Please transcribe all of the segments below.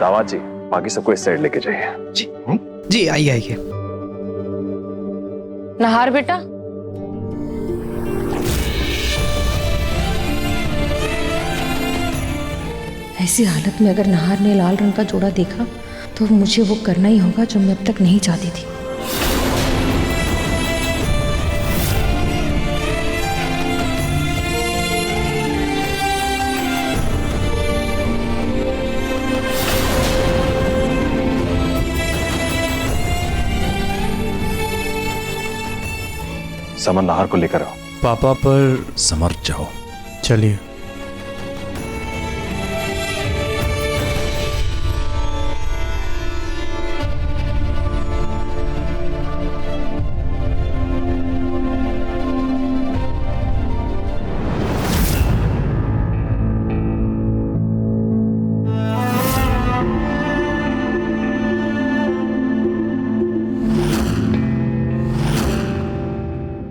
दामाद जी, बाकी सबको इस साइड लेके जाइए। जी जी, आइए आइए। नहार बेटा, ऐसी हालत में अगर नहार ने लाल रंग का जोड़ा देखा तो मुझे वो करना ही होगा जो मैं अब तक नहीं चाहती थी। समन नहार को लेकर आओ। पापा पर समर्थ जाओ। चलिए।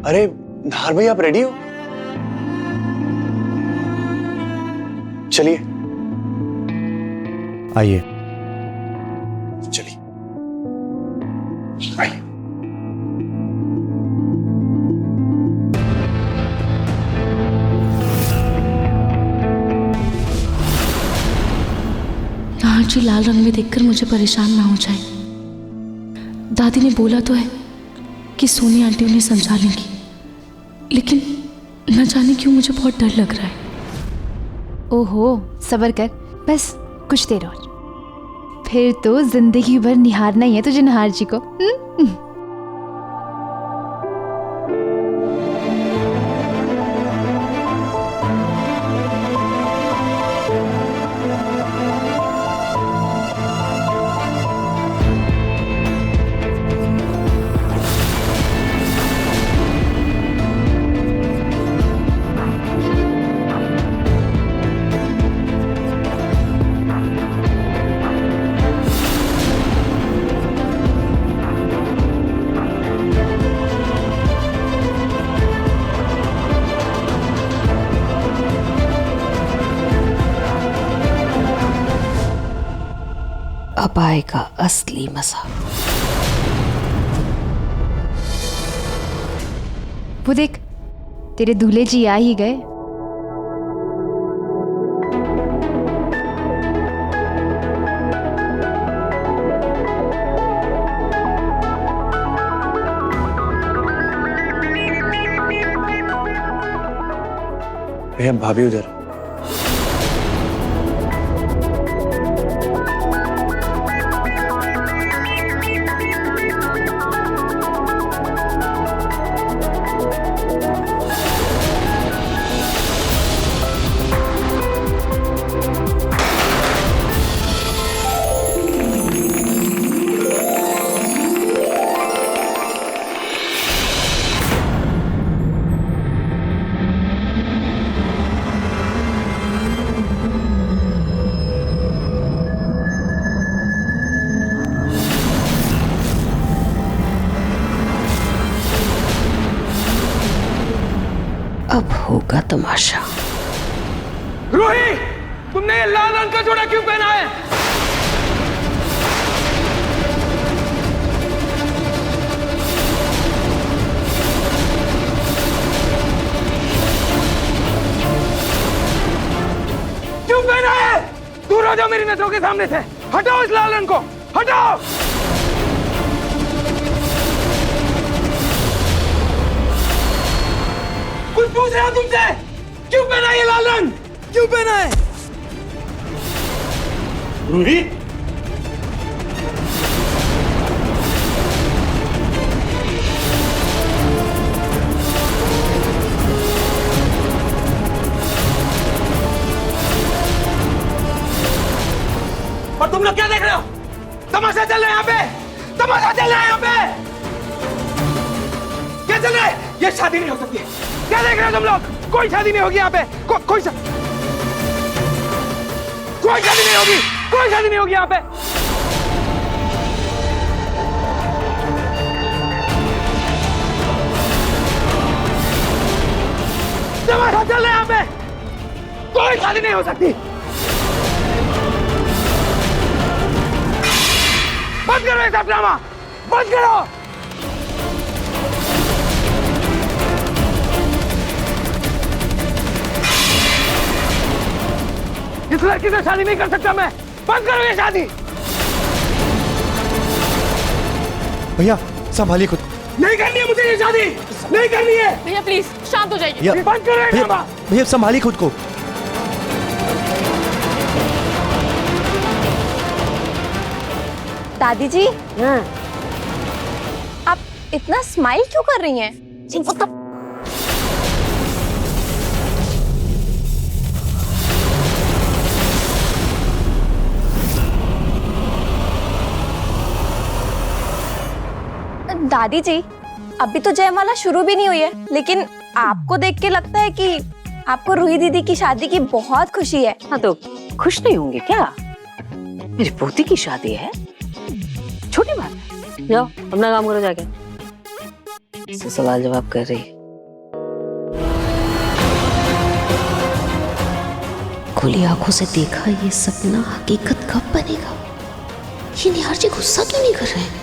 अरे नहार भाई, आप रेडी हो? चलिए आइए। चलिए आइए। नहार जी लाल रंग में देखकर मुझे परेशान ना हो जाए। दादी ने बोला तो है कि सोनी आंटी उन्हें समझा लेंगी, लेकिन न जाने क्यों मुझे बहुत डर लग रहा है। ओहो, सब्र कर, बस कुछ देर और, फिर तो जिंदगी भर निहारना ही है तुझे नहार जी को। अब आएगा असली मजा। वो देख, तेरे दूल्हे जी आ ही गए। भैया, भाभी उधर। अब होगा तमाशा। रूही, तुमने ये लाल रंग का जोड़ा क्यों पहना है? क्यों पहना है? दूर हो जाओ मेरी नजरों के सामने से। हटाओ इस लाल रंग को, हटाओ। कुछ पूछ रहा हूं तुमसे, क्यों पहना है ये लाल रंग? क्यों पहना है? रूही, और तुम लोग क्या देख रहे हो? तमाशा चल रहा है यहाँ पे, तमाशा चल रहा है यहाँ पे। क्या चल रहा है? ये शादी नहीं हो सकती। क्या देख रहे हो तुम लोग? कोई शादी नहीं होगी यहाँ पे। कोई शादी नहीं होगी। कोई शादी नहीं होगी यहाँ पे। तमाशा चल रहा है यहाँ पे। कोई शादी नहीं हो सकती। बंद करो ये सब ड्रामा, बंद करो। इस लड़की से शादी नहीं कर सकता मैं, बंद करो ये शादी। भैया संभालिए खुद। नहीं करनी है मुझे ये शादी, नहीं करनी है। भैया प्लीज शांत हो जाइए। भैया बंद करो ये ड्रामा। भैया संभालिए खुद को। दादी जी, आप इतना स्माइल क्यों कर रही हैं? दादी जी, अभी तो जयमाला शुरू भी नहीं हुई है, लेकिन आपको देख के लगता है कि आपको रूही दीदी की शादी की बहुत खुशी है। हाँ तो खुश नहीं होंगे क्या? मेरी पोती की शादी है, छोटी बात है। जाओ अपना काम करो जाके। इससे सवाल जवाब कर रही है। खुली आंखों से देखा ये सपना हकीकत कब बनेगा? ये निहार जी गुस्सा क्यों नहीं कर रहे हैं?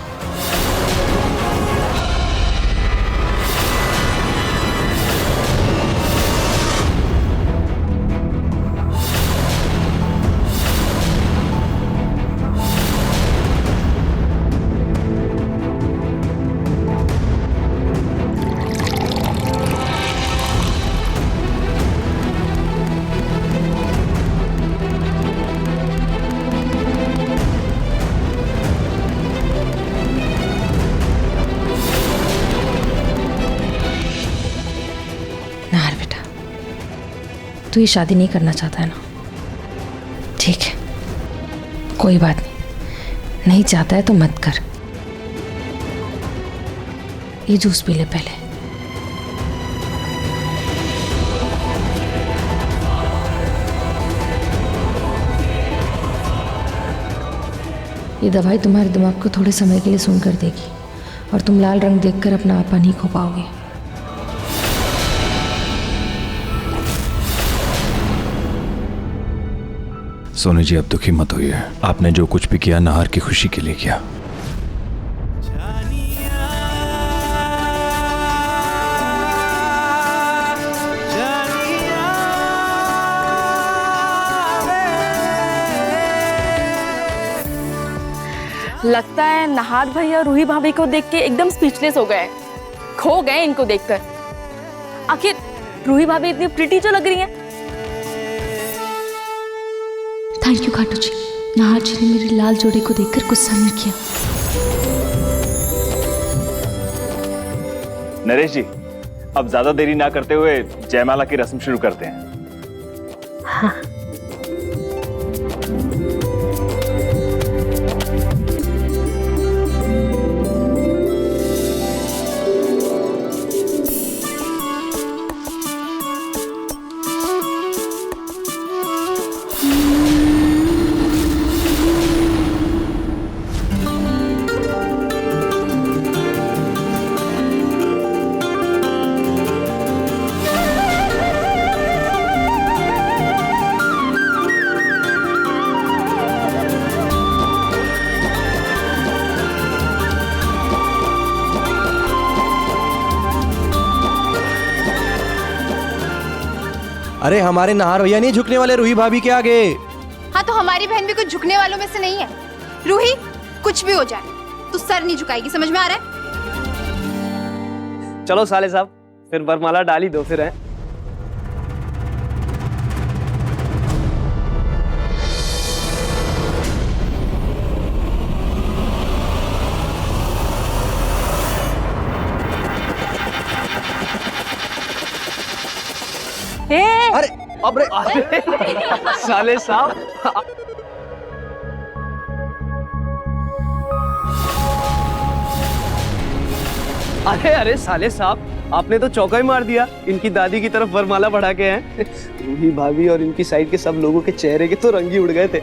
तू ये शादी नहीं करना चाहता है ना? ठीक है, कोई बात नहीं, नहीं चाहता है तो मत कर। ये जूस पी ले पहले। ये दवाई तुम्हारे दिमाग को थोड़े समय के लिए सुन कर देगी और तुम लाल रंग देखकर अपना आपा नहीं खो पाओगे। सोनी जी अब दुखी मत होइए। आपने जो कुछ भी किया नाहर की खुशी के लिए किया। लगता है नाहर भैया रूही भाभी को देख के एकदम स्पीचलेस हो गए, खो गए इनको देखकर। आखिर रूही भाभी इतनी प्रिटी जो लग रही हैं। थैंक यू खाटू जी, नाहर जी ने मेरे लाल जोड़े को देखकर गुस्सा नहीं किया। नरेश जी, अब ज्यादा देरी ना करते हुए जयमाला की रस्म शुरू करते हैं। हाँ। अरे हमारे नाहर भैया नहीं झुकने वाले रूही भाभी के आगे। हाँ तो हमारी बहन भी कुछ झुकने वालों में से नहीं है। रूही, कुछ भी हो जाए तू सर नहीं झुकाएगी, समझ में आ रहा है? चलो साले साहब, फिर वरमाला डाल ही दो फिर है। अरे अबरे साले साहब, अरे अरे साले साहब, आपने तो चौका ही मार दिया। इनकी दादी की तरफ वरमाला बढ़ा के हैं। रूही भाभी और इनकी साइड के सब लोगों के चेहरे के तो रंग ही उड़ गए थे।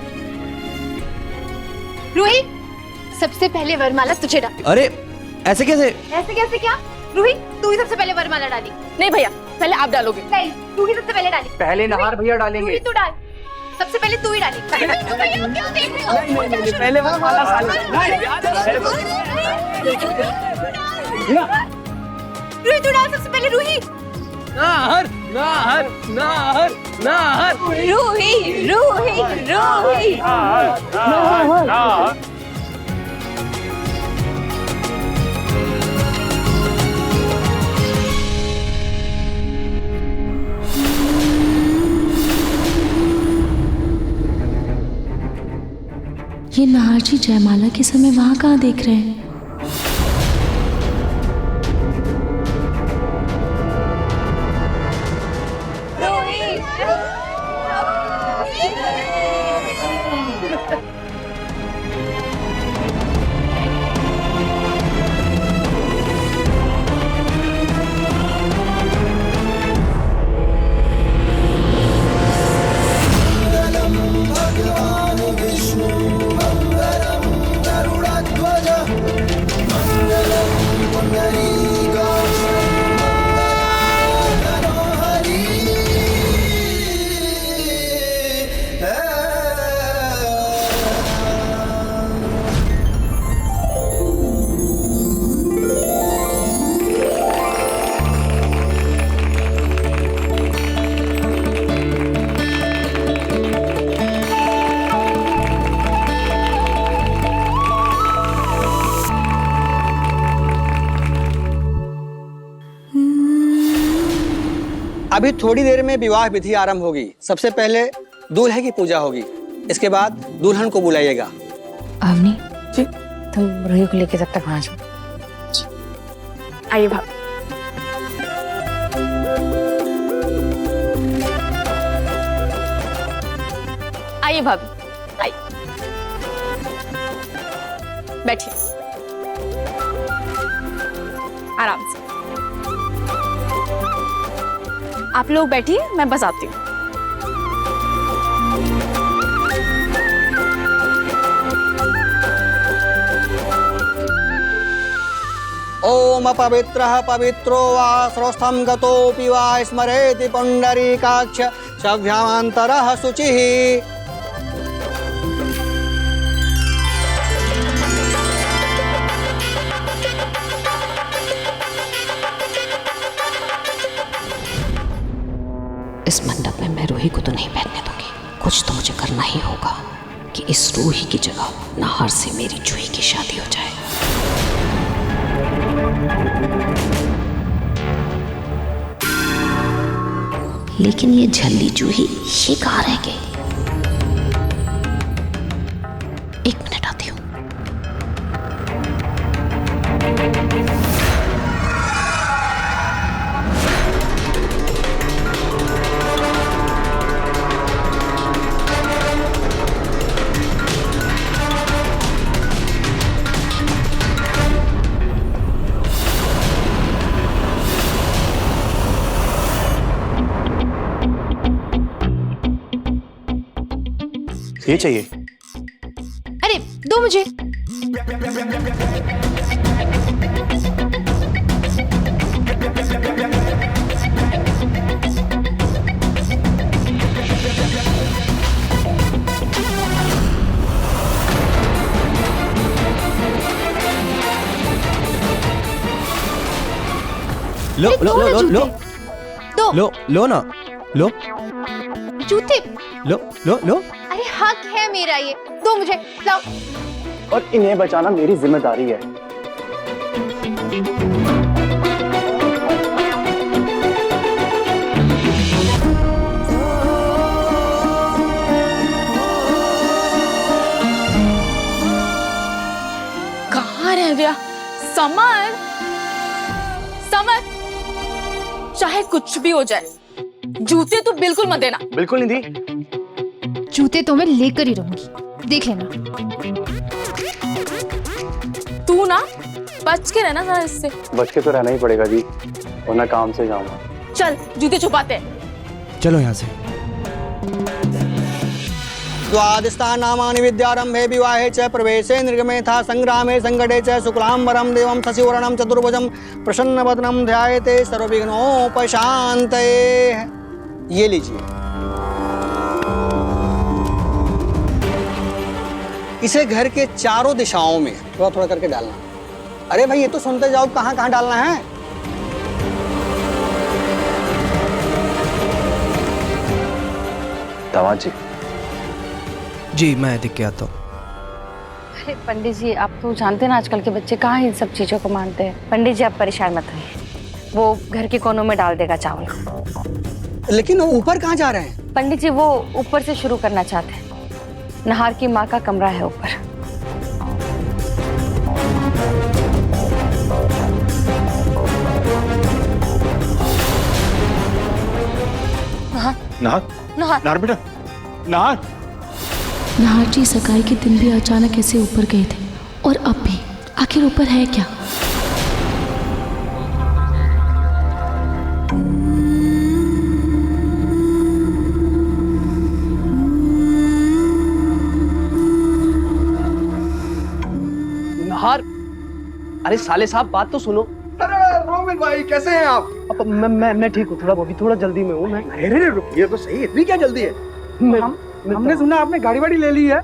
रूही, सबसे पहले वरमाला तुझे डाली। अरे ऐसे कैसे? ऐसे कैसे क्या? रूही, तू ही सबसे पहले वरमाला डाली। नहीं भैया, पहले आप डालोगे। नहीं, तू ही सबसे पहले डाली। पहले नाहर भैया डालेंगे। रूही, तू डाल। सबसे पहले तू ही डाली। क्यों देख रही हो? नहीं, पहले वरमाला साले। रूही तू डाल सबसे पहले, रूही। नाहर नाहर नाहर नाहर रूही रूही रूही। ये नाहर जी जयमाला के समय वहां कहाँ देख रहे हैं? अभी थोड़ी देर में विवाह विधि आरंभ होगी। सबसे पहले दूल्हे की पूजा होगी, इसके बाद दुल्हन को बुलाइएगा। अवनी जी तुम रूही को लेके जब तक वहां जाओ। आइए भाभी। आइए भाभी, आइए बैठिए आराम से। आप लोग बैठिए, मैं बस आती हूँ। ओम पवित्रः पवित्रो वा स्रोस्थं गतोऽपि वा स्मरेति पुण्डरीकाक्ष सभ्यामान्तरः शुचिः। इस मंडप में मैं रूही को तो नहीं बैठने दूंगी। कुछ तो मुझे करना ही होगा कि इस रूही की जगह नाहर से मेरी जूही की शादी हो जाए। लेकिन ये झल्ली जूही ये कहाँ रह गई? एक मिनट आती हूँ। ये चाहिए। अरे दो मुझे। लो लो लो लो लो दो लो लो ना लो जूते। लो लो लो। अरे हक है मेरा, ये दो मुझे, लाओ। और इन्हें बचाना मेरी जिम्मेदारी है। कहाँ रह गया समर? समर, चाहे कुछ भी हो जाए जूते तो बिल्कुल मत देना। बिल्कुल नहीं दी। जूते तो मैं लेकर ही रहूंगी, देख लेना। तू ना बच के रहना जरा इससे। बच के तो रहना ही पड़ेगा जी, वरना काम से जाऊंगा। चल जूते छुपाते हैं। चलो यहाँ से। द्वादशानामानि विद्यारंभे विवाहे च प्रवेशे निर्गमे था संग्रामे संकटे च शुक्लांबरम देवं शशिवर्णं चतुर्भुजं प्रसन्नवदनं ध्यायते सर्वविघ्नोपशान्तये। ये लीजिए। इसे घर के चारों दिशाओं में थोड़ा थोड़ा करके डालना। अरे भाई ये तो सुनते जाओ, कहाँ कहाँ डालना है। दामाद जी। जी मैं देख के आता हूँ। अरे पंडित जी, आप तो जानते हैं ना आजकल के बच्चे कहाँ इन सब चीज़ों को मानते हैं। पंडित जी आप परेशान मत होइए, वो घर के कोनों में डाल देगा चावल। लेकिन वो ऊपर कहाँ जा रहे हैं? पंडित जी वो ऊपर से शुरू करना चाहते हैं। नाहर की माँ का कमरा है ऊपर। नाहर नाहर बेटा, नाहर। नाहर जी सगाई के दिन भी अचानक ऐसे ऊपर गए थे और अब भी, आखिर ऊपर है क्या? नाहर, अरे साले साहब बात तो सुनो। अरे रोमिल भाई कैसे हैं आप? अब मैं ठीक हूँ, थोड़ा जल्दी में हूँ मैं। अरे रुकिए तो सही, इतनी क्या जल्दी है? हमने सुना आपने गाड़ी वाड़ी ले ली है।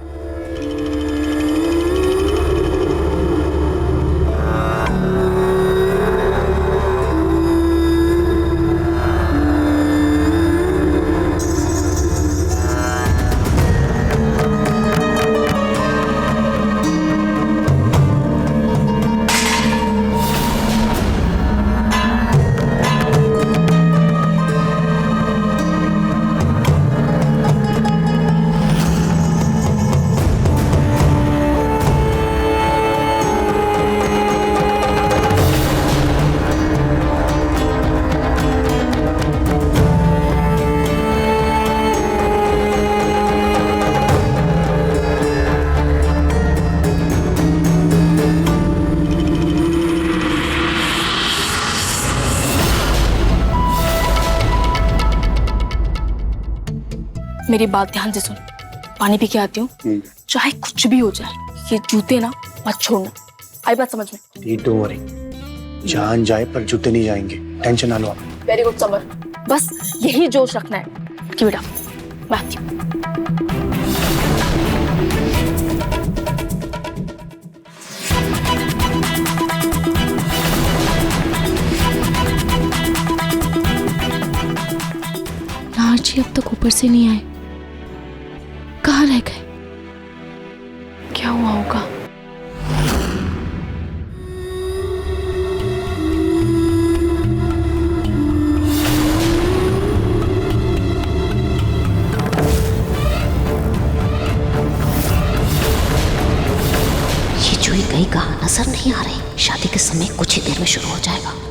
मेरी बात ध्यान से सुन, पानी पी के आती हूँ। चाहे कुछ भी हो जाए, ये जूते ना मत छोड़ना। आई बात समझ में? डोंट वरी, जान जाए पर जूते नहीं जाएंगे, टेंशन ना लो आप। वेरी गुड समर, बस यही जोश रखना है कि बेटा मैं आती हूँ। नाहर जी अब तक ऊपर से नहीं आए, कहाँ रह गए? क्या हुआ होगा? ये जो ही कहीं कहाँ नजर नहीं आ रही। शादी के समय कुछ ही देर में शुरू हो जाएगा।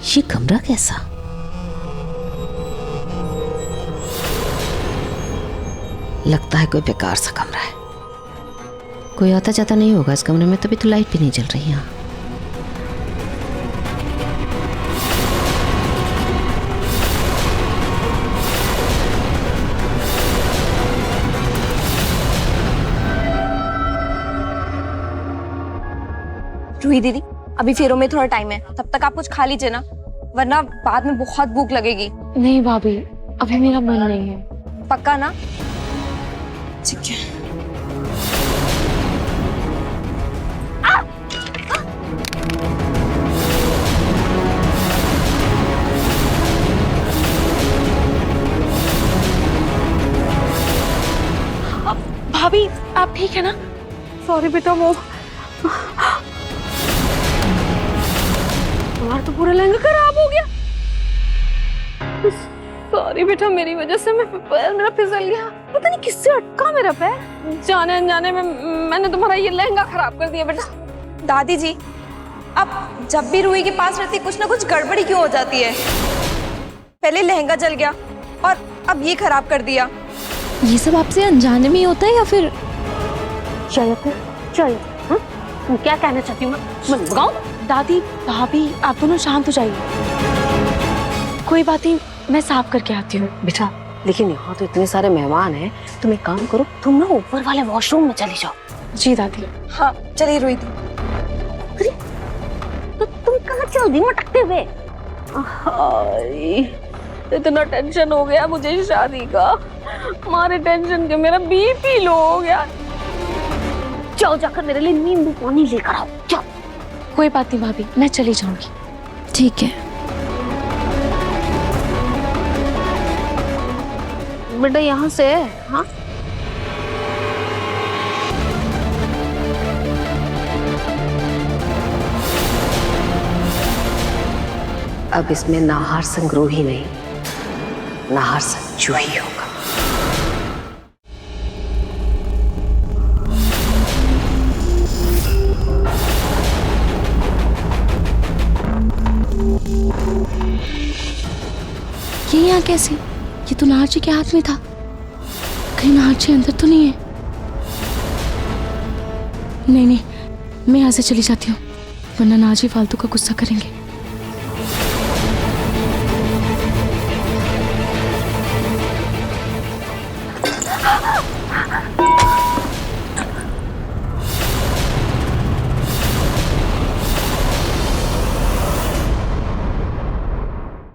ये कमरा कैसा? लगता है कोई बेकार सा कमरा है। कोई आता जाता नहीं होगा इस कमरे में, तभी तो लाइट भी नहीं जल रही है। रूही दीदी अभी फेरों में थोड़ा टाइम है, तब तक आप कुछ खा लीजिए ना, वरना बाद में बहुत भूख लगेगी। नहीं भाभी, अभी मेरा मन नहीं है। पक्का ना? ठीक है। भाभी आप ठीक है ना? सॉरी बेटा, वो हमारा तो पूरा लहंगा खराब हो गया। सॉरी बेटा, मेरी वजह से पैर मेरा फिसल गया। पता नहीं किससे अटका मेरा पैर। जाने अनजाने में मैंने तुम्हारा ये लहंगा खराब कर दिया बेटा। दादी जी, अब जब भी रूही के पास रहती कुछ ना कुछ गड़बड़ी क्यों हो जाती है? पहले लहंगा जल गया और अब ये खराब कर दिया। ये सब आपसे अनजाने में ही होता है या फिर? चलो तुम क्या कहना चाहती हूँ मैं बताऊँ? दादी भाभी आप दोनों शांत हो जाइए, कोई बात नहीं, मैं साफ करके आती हूँ। बेटा लेकिन यहाँ तो इतने सारे मेहमान हैं, तुम एक काम करो, तुम ना ऊपर वाले वॉशरूम में चली जाओ। जी दादी। हाँ चलिए रूही दी। अरे तो तुम कहाँ चल दी मटकते हुए? इतना टेंशन हो गया मुझे शादी का, हमारे टेंशन के मेरा बीपी लो हो गया। जाओ जाकर मेरे लिए नींबू पानी लेकर आओ, जाओ। कोई बात नहीं भाभी, मैं चली जाऊंगी। ठीक है। बेटा यहाँ से, हाँ अब इसमें नाहार संग्रोह ही नहीं, नाहार संजू ही होगा। ये यहाँ कैसे? ये तो नाहर जी के हाथ में था, कहीं नाहर जी अंदर तो नहीं है? नहीं, मैं यहाँ से चली जाती हूँ, वरना नाहर जी फालतू का गुस्सा करेंगे।